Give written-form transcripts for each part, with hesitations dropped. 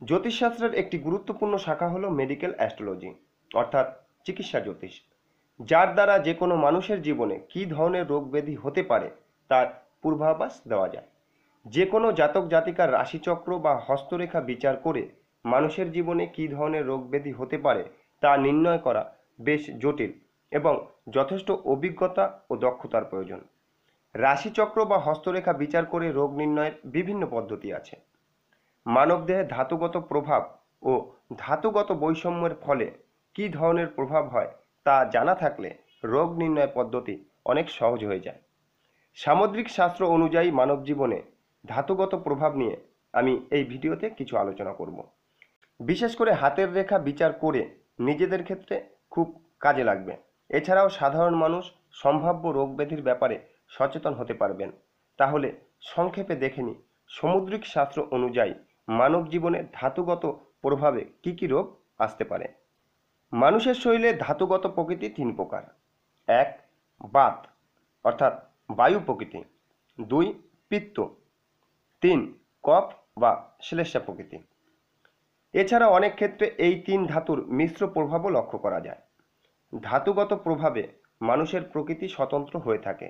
জ্যোতিষশাস্ত্রের একটি গুরুত্বপূর্ণ শাখা হলো মেডিকেল অ্যাস্ট্রোলজি, অর্থাৎ চিকিৎসা জ্যোতিষ, যার দ্বারা যে কোনো মানুষের জীবনে কী ধরনের রোগ ব্যাধি হতে পারে তার পূর্বাভাস দেওয়া যায়। যে কোনো জাতক জাতিকার রাশিচক্র বা হস্তরেখা বিচার করে মানুষের জীবনে কী ধরনের রোগ ব্যাধি হতে পারে তা নির্ণয় করা বেশ জটিল এবং যথেষ্ট অভিজ্ঞতা ও দক্ষতার প্রয়োজন। রাশিচক্র বা হস্তরেখা বিচার করে রোগ নির্ণয়ের বিভিন্ন পদ্ধতি আছে। মানবদেহে ধাতুগত প্রভাব ও ধাতুগত বৈষম্যের ফলে কী ধরনের প্রভাব হয় তা জানা থাকলে রোগ নির্ণয় পদ্ধতি অনেক সহজ হয়ে যায়। সামুদ্রিক শাস্ত্র অনুযায়ী মানব জীবনে ধাতুগত প্রভাব নিয়ে আমি এই ভিডিওতে কিছু আলোচনা করব। বিশেষ করে হাতের রেখা বিচার করে নিজেদের ক্ষেত্রে খুব কাজে লাগবে। এছাড়াও সাধারণ মানুষ সম্ভাব্য রোগ ব্যাধির ব্যাপারে সচেতন হতে পারবেন। তাহলে সংক্ষেপে দেখে নিই সামুদ্রিক শাস্ত্র অনুযায়ী মানব জীবনে ধাতুগত প্রভাবে কী কী রোগ আসতে পারে। মানুষের শরীরে ধাতুগত প্রকৃতি তিন প্রকার। এক, বাত অর্থাৎ বায়ু প্রকৃতি। দুই, পিত্ত। তিন, কফ বা শ্লেষ্মা প্রকৃতি। এছাড়া অনেক ক্ষেত্রে এই তিন ধাতুর মিশ্র প্রভাবও লক্ষ্য করা যায়। ধাতুগত প্রভাবে মানুষের প্রকৃতি স্বতন্ত্র হয়ে থাকে,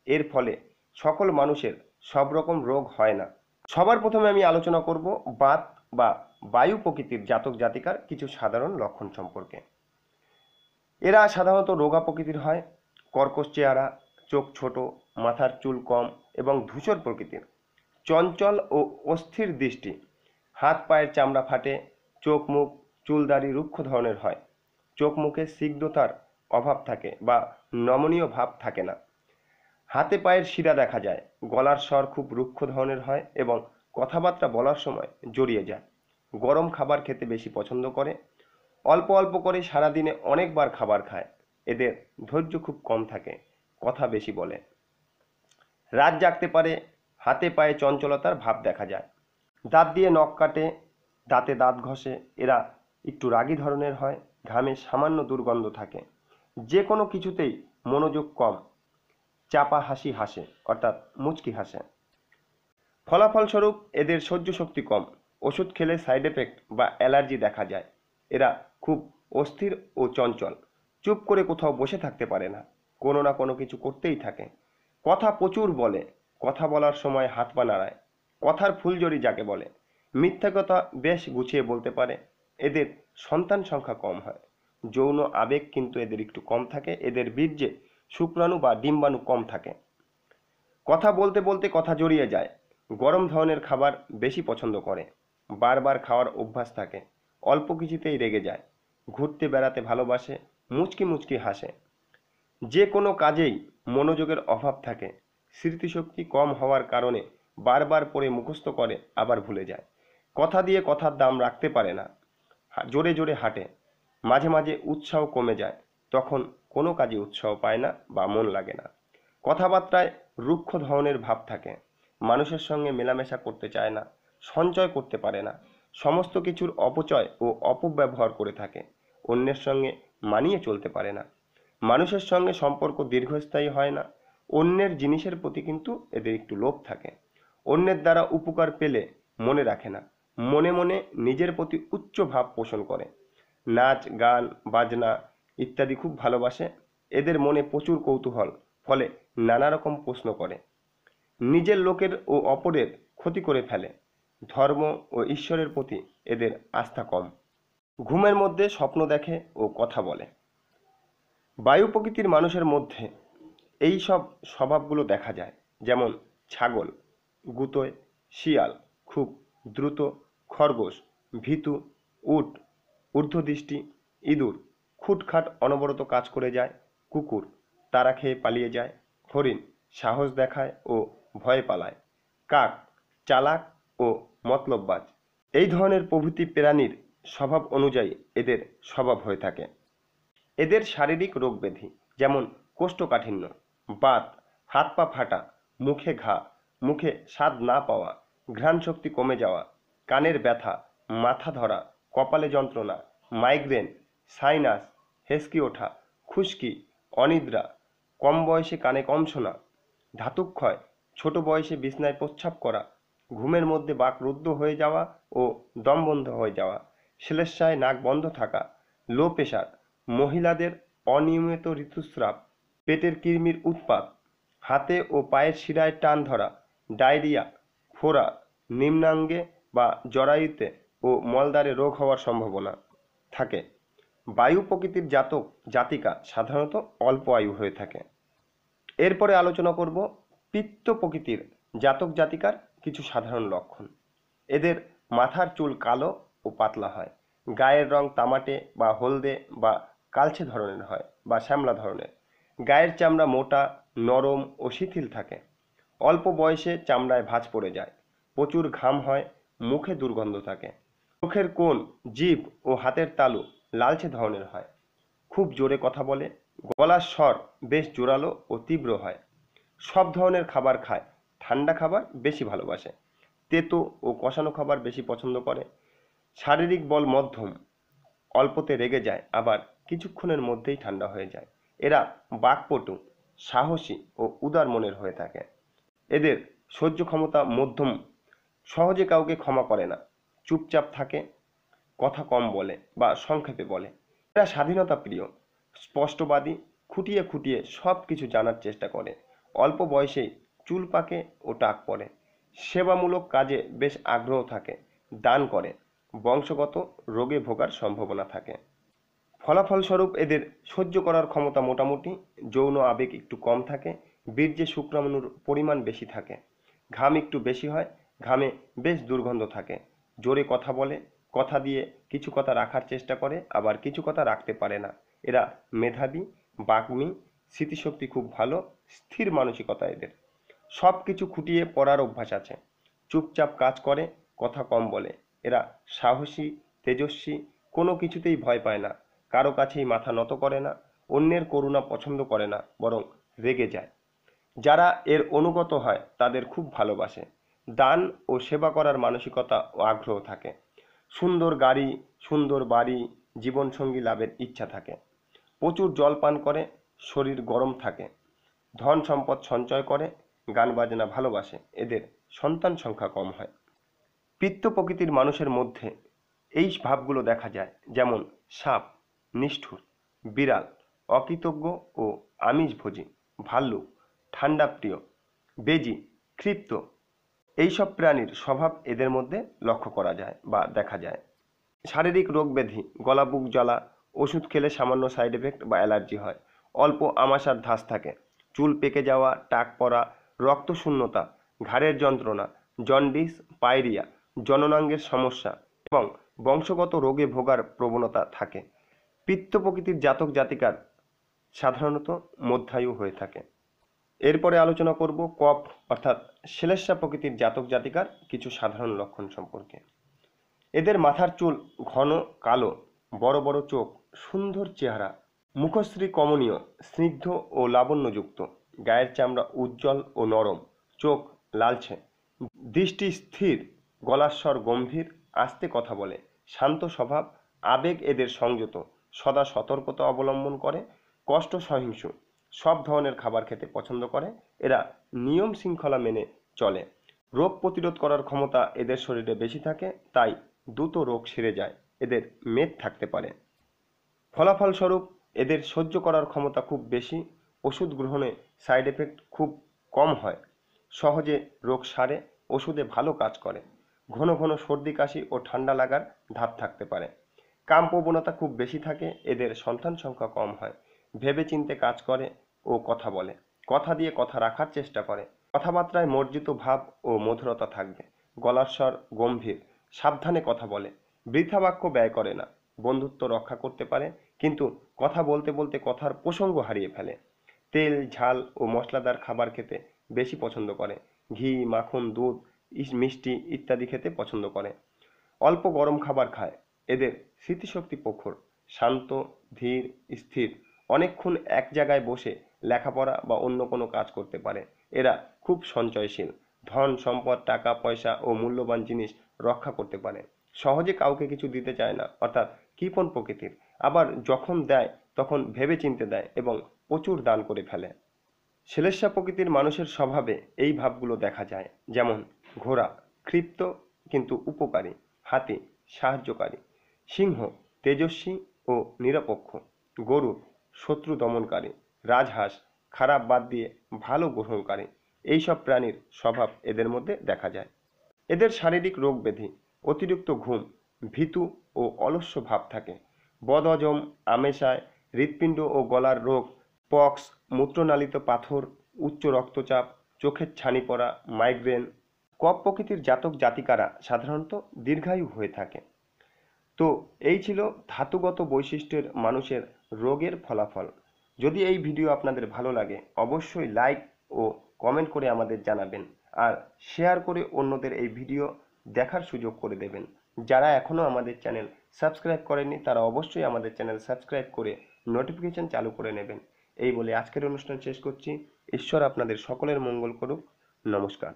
এর ফলে সকল মানুষের সব রকম রোগ হয় না। সবার প্রথমে আমি আলোচনা করব বাত বা বায়ু প্রকৃতির জাতক জাতিকার কিছু সাধারণ লক্ষণ সম্পর্কে। এরা সাধারণত রোগা প্রকৃতির হয়, কর্কশ চেহারা, চোখ ছোট, মাথার চুল কম এবং ধূসর প্রকৃতির, চঞ্চল ও অস্থির দৃষ্টি, হাত পায়ের চামড়া ফাটে, চোখ মুখ চুলদারি রুক্ষ ধরনের হয়, চোখ মুখে স্নিগ্ধতার অভাব থাকে বা নমনীয় ভাব থাকে না, হাতে পায়ের শিরা দেখা যায়, গলার স্বর খুব রুক্ষ ধরনের হয় এবং কথাবার্তা বলার সময় জড়িয়ে যায়, গরম খাবার খেতে বেশি পছন্দ করে, অল্প অল্প করে সারাদিনে অনেকবার খাবার খায়, এদের ধৈর্য খুব কম থাকে, কথা বেশি বলে, রাত জাগতে পারে, হাতে পায়ে চঞ্চলতার ভাব দেখা যায়, দাঁত দিয়ে নখ কাটে, দাঁতে দাঁত ঘষে, এরা একটু রাগী ধরনের হয়, ঘামে সামান্য দুর্গন্ধ থাকে, যে কোনো কিছুতেই মনোযোগ কম, চাপা হাসি হাসে অর্থাৎ মুচকি হাসে। ফলাফলস্বরূপ এদের সহ্য শক্তি কম, ওষুধ খেলে সাইড এফেক্ট বা অ্যালার্জি দেখা যায়, এরা খুব অস্থির ও চঞ্চল, চুপ করে কোথাও বসে থাকতে পারে না, কোনো না কোনো কিছু করতেই থাকে, কথা প্রচুর বলে, কথা বলার সময় হাত পা নাড়ায়, কথার ফুলঝড়ি যাকে বলে, মিথ্যা কথা বেশ গুছিয়ে বলতে পারে, এদের সন্তান সংখ্যা কম হয়, যৌন আবেগ কিন্তু এদের একটু কম থাকে, এদের বীর্যে শুক্রাণু বা ডিম্বাণু কম থাকে, কথা বলতে বলতে কথা জড়িয়ে যায়, গরম ধরনের খাবার বেশি পছন্দ করে, বারবার খাওয়ার অভ্যাস থাকে, অল্প কিছুতেই রেগে যায়, ঘুরতে বেড়াতে ভালোবাসে, মুচকি মুচকি হাসে, যে কোনো কাজেই মনোযোগের অভাব থাকে, স্মৃতিশক্তি কম হওয়ার কারণে বারবার পড়ে মুখস্থ করে আবার ভুলে যায়, কথা দিয়ে কথার দাম রাখতে পারে না, জোরে জোরে হাঁটে, মাঝে মাঝে উৎসাহ কমে যায়, তখন কোনো কাজে উৎসাহ পায় না বা মন লাগে না, কথাবার্তায় রুক্ষ ধরনের ভাব থাকে, মানুষের সঙ্গে মেলামেশা করতে চায় না, সঞ্চয় করতে পারে না, সমস্ত কিছুর অপচয় ও অপব্যবহার করে থাকে, অন্যের সঙ্গে মানিয়ে চলতে পারে না, মানুষের সঙ্গে সম্পর্ক দীর্ঘস্থায়ী হয় না, অন্যের জিনিসের প্রতি কিন্তু এদের একটু লোভ থাকে, অন্যের দ্বারা উপকার পেলে মনে রাখে না, মনে মনে নিজের প্রতি উচ্চ ভাব পোষণ করে, নাচ গান বাজনা ইত্যাদি খুব ভালোবাসে, এদের মনে প্রচুর কৌতূহল, ফলে নানা রকম প্রশ্ন করে, নিজের লোকের ও অপরের ক্ষতি করে ফেলে, ধর্ম ও ঈশ্বরের প্রতি এদের আস্থা কম, ঘুমের মধ্যে স্বপ্ন দেখে ও কথা বলে। বায়ু প্রকৃতির মানুষের মধ্যে এই সব স্বভাবগুলো দেখা যায়, যেমন ছাগল, গুতোয়, শিয়াল, খুব দ্রুত, খরগোশ, ভীতু, উট, ঊর্ধ্বদৃষ্টি, ইঁদুর, খুটখাট অনবরত কাজ করে যায়, কুকুর, তাড়া খেয়ে পালিয়ে যায়, হরিণ, সাহস দেখায় ও ভয়ে পালায়, কাক, চালাক ও মতলববাজ, এই ধরনের প্রভৃতি প্রাণীর স্বভাব অনুযায়ী এদের স্বভাব হয়ে থাকে। এদের শারীরিক রোগ ব্যাধি যেমন কোষ্ঠকাঠিন্য, বাত, হাত পা ফাটা, মুখে ঘা, মুখে স্বাদ না পাওয়া, ঘ্রাণ শক্তি কমে যাওয়া, কানের ব্যথা, মাথা ধরা, কপালে যন্ত্রণা, মাইগ্রেন, সাইনাস, হেঁচকি ওঠা, খুশকি, অনিদ্রা, কম বয়সে কানে কম শোনা, ধাতুক্ষয়, ছোট বয়সে বিছনায় প্রস্রাব করা, ঘুমের মধ্যে বাক রুদ্ধ হয়ে যাওয়া ও দম বন্ধ হয়ে যাওয়া, শ্লেষ্মায় নাক বন্ধ থাকা, লো প্রেশার, মহিলাদের অনিয়মিত ঋতুস্রাব, পেটের কৃমির উৎপাত, হাতে ও পায়ের শিরায় টান ধরা, ডায়রিয়া, ফোড়া, নিম্নাঙ্গে বা জরায়ুতে ও মলদ্বারে রোগ হওয়ার সম্ভাবনা থাকে। বায়ু প্রকৃতির জাতক জাতিকা সাধারণত অল্প আয়ু হয়ে থাকে। এরপরে আলোচনা করব পিত্ত প্রকৃতির জাতক জাতিকার কিছু সাধারণ লক্ষণ। এদের মাথার চুল কালো ও পাতলা হয়, গায়ের রং তামাটে বা হলদে বা কালচে ধরনের হয় বা শ্যামলা ধরনের, গায়ের চামড়া মোটা, নরম ও শিথিল থাকে, অল্প বয়সে চামড়ায় ভাঁজ পড়ে যায়, প্রচুর ঘাম হয়, মুখে দুর্গন্ধ থাকে, চোখের কোণ, জিভ ও হাতের তালু লালচে ধরনের হয়, খুব জোরে কথা বলে, গলার স্বর বেশ জোরালো ও তীব্র হয়, সব ধরনের খাবার খায়, ঠান্ডা খাবার বেশি ভালোবাসে, তেতো ও কষানো খাবার বেশি পছন্দ করে, শারীরিক বল মধ্যম, অল্পতে রেগে যায় আবার কিছুক্ষণের মধ্যেই ঠান্ডা হয়ে যায়। এরা বাকপটু, সাহসী ও উদার মনের হয়ে থাকে। এদের সহ্য ক্ষমতা মধ্যম, সহজে কাউকে ক্ষমা করে না, চুপচাপ থাকে, কথা কম বলে বা সংক্ষেপে বলে। এরা স্বাধীনতা প্রিয়, স্পষ্টবাদী, খুঁটিয়ে খুঁটিয়ে সব কিছু জানার চেষ্টা করে, অল্প বয়সেই চুল পাকে ও টাক পড়ে, সেবামূলক কাজে বেশ আগ্রহ থাকে, দান করে, বংশগত রোগে ভোগার সম্ভাবনা থাকে। ফলাফলস্বরূপ এদের সহ্য করার ক্ষমতা মোটামুটি, যৌন আবেগ একটু কম থাকে, বীর্যে শুক্রাণুর পরিমাণ বেশি থাকে, ঘাম একটু বেশি হয়, ঘামে বেশ দুর্গন্ধ থাকে, জোরে কথা বলে, কথা দিয়ে কিছু কথা রাখার চেষ্টা করে আবার কিছু কথা রাখতে পারে না। এরা মেধাবী, বাগ্মী, স্মৃতিশক্তি খুব ভালো, স্থির মানসিকতা এদের, সব কিছু খুঁটিয়ে পড়ার অভ্যাস আছে, চুপচাপ কাজ করে, কথা কম বলে। এরা সাহসী, তেজস্বী, কোনো কিছুতেই ভয় পায় না, কারো কাছেই মাথা নত করে না, অন্যের করুণা পছন্দ করে না, বরং রেগে যায়। যারা এর অনুগত হয় তাদের খুব ভালোবাসে, দান ও সেবা করার মানসিকতা ও আগ্রহ থাকে, সুন্দর গাড়ি, সুন্দর বাড়ি, জীবনসঙ্গী লাভের ইচ্ছা থাকে, প্রচুর জল পান করে, শরীর গরম থাকে, ধন সম্পদ সঞ্চয় করে, গান বাজনা ভালোবাসে। এদের সন্তান সংখ্যা কম হয়। পিত্ত প্রকৃতির মানুষের মধ্যে এই ভাবগুলো দেখা যায়, যেমন সাপ, নিষ্ঠুর, বিড়াল, অকৃতজ্ঞ ও আমিষভোজী, ভাল্লুক, ঠান্ডা প্রিয়, বেজি, ক্ষিপ্ত, এইসব প্রাণীর স্বভাব এদের মধ্যে লক্ষ্য করা যায় বা দেখা যায়। শারীরিক রোগ ব্যাধি, গলা বুক জ্বালা, ওষুধ খেলে সামান্য সাইড এফেক্ট বা অ্যালার্জি হয়, অল্প আমাশার ধাস থাকে, চুল পেকে যাওয়া, টাক পড়া, রক্তশূন্যতা, ঘাড়ের যন্ত্রণা, জন্ডিস, পায়রিয়া, জননাঙ্গের সমস্যা এবং বংশগত রোগে ভোগার প্রবণতা থাকে। পিত্ত প্রকৃতির জাতক জাতিকার সাধারণত মধ্যায়ু হয়ে থাকে। এরপরে আলোচনা করব কফ অর্থাৎ শ্লেষ্মা প্রকৃতির জাতক জাতিকার কিছু সাধারণ লক্ষণ সম্পর্কে। এদের মাথার চুল ঘন কালো, বড় বড় চোখ, সুন্দর চেহারা, মুখশ্রী কমনীয়, স্নিগ্ধ ও লাবণ্যযুক্ত, গায়ের চামড়া উজ্জ্বল ও নরম, চোখ লালচে, দৃষ্টি স্থির, গলার স্বর গম্ভীর, আস্তে কথা বলে, শান্ত স্বভাব, আবেগ এদের সংযত, সদা সতর্কতা অবলম্বন করে, কষ্ট সহিষ্ণু, সব ধরনের খাবার খেতে পছন্দ করে, এরা নিয়ম শৃঙ্খলা মেনে চলে, রোগ প্রতিরোধ করার ক্ষমতা এদের শরীরে বেশি থাকে, তাই দ্রুত রোগ সেরে যায়, এদের মেদ থাকতে পারে। ফলাফলস্বরূপ এদের সহ্য করার ক্ষমতা খুব বেশি, ওষুধ গ্রহণে সাইড এফেক্ট খুব কম হয়, সহজে রোগ সারে, ওষুধে ভালো কাজ করে, ঘন ঘন সর্দি কাশি ও ঠান্ডা লাগার ধাত থাকতে পারে, কাম প্রবণতা খুব বেশি থাকে, এদের সন্তান সংখ্যা কম হয়, ভেবেচিন্তে কাজ করে ও কথা বলে, কথা দিয়ে কথা রাখার চেষ্টা করে, কথাবার্তায় মর্জিত ভাব ও মধুরতা থাকবে, গলার স্বর গম্ভীর, সাবধানে কথা বলে, বৃথা বাক্য ব্যয় করে না, বন্ধুত্ব রক্ষা করতে পারে, কিন্তু কথা বলতে বলতে কথার প্রসঙ্গ হারিয়ে ফেলে, তেল ঝাল ও মশলাদার খাবার খেতে বেশি পছন্দ করে, ঘি, মাখন, দুধ, মিষ্টি ইত্যাদি খেতে পছন্দ করে, অল্প গরম খাবার খায়। এদের স্মৃতিশক্তি প্রখর, শান্ত, ধীর, স্থির, অনেকক্ষণ এক জায়গায় বসে লেখাপড়া বা অন্য কোনো কাজ করতে পারে। এরা খুব সঞ্চয়শীল, ধন সম্পদ, টাকা পয়সা ও মূল্যবান জিনিস রক্ষা করতে পারে, সহজে কাউকে কিছু দিতে চায় না, অর্থাৎ কৃপণ প্রকৃতির, আবার যখন দেয় তখন ভেবে চিন্তে দেয় এবং প্রচুর দান করে ফেলে। শ্লেষ্মা প্রকৃতির মানুষের স্বভাবে এই ভাবগুলো দেখা যায়, যেমন ঘোরা, ক্ষিপ্ত কিন্তু উপকারী, হাতি সাহায্যকারী, সিংহ তেজস্বী ও নিরপেক্ষ, গরু শত্রু দমনকারী, রাজহাঁস খারাপ বাদ দিয়ে ভালো গ্রহণকারী। এইসব প্রাণীর স্বভাব এদের মধ্যে দেখা যায়। এদের শারীরিক রোগ ব্যাধি, অতিরিক্ত ঘুম, ভীতু ও অলস্য ভাব থাকে। বদহজম, আমেশায়, হৃৎপিণ্ড ও গলার রোগ, পক্স, মূত্রনালীতে পাথর, উচ্চ রক্তচাপ, চোখের ছানি পড়া, মাইগ্রেন। কপ প্রকৃতির জাতক জাতিকারা সাধারণত দীর্ঘায়ু হয়ে থাকে। তো এই ছিল ধাতুগত বৈশিষ্ট্যের মানুষের রোগের ফলাফল। যদি এই ভিডিও আপনাদের ভালো লাগে অবশ্যই লাইক ও কমেন্ট করে আমাদের জানাবেন, আর শেয়ার করে অন্যদের এই ভিডিও দেখার সুযোগ করে দেবেন। যারা এখনও আমাদের চ্যানেল সাবস্ক্রাইব করেননি তারা অবশ্যই আমাদের চ্যানেল সাবস্ক্রাইব করে নোটিফিকেশন চালু করে নেবেন। এই বলে আজকের অনুষ্ঠান শেষ করছি। ঈশ্বর আপনাদের সকলের মঙ্গল করুক। নমস্কার।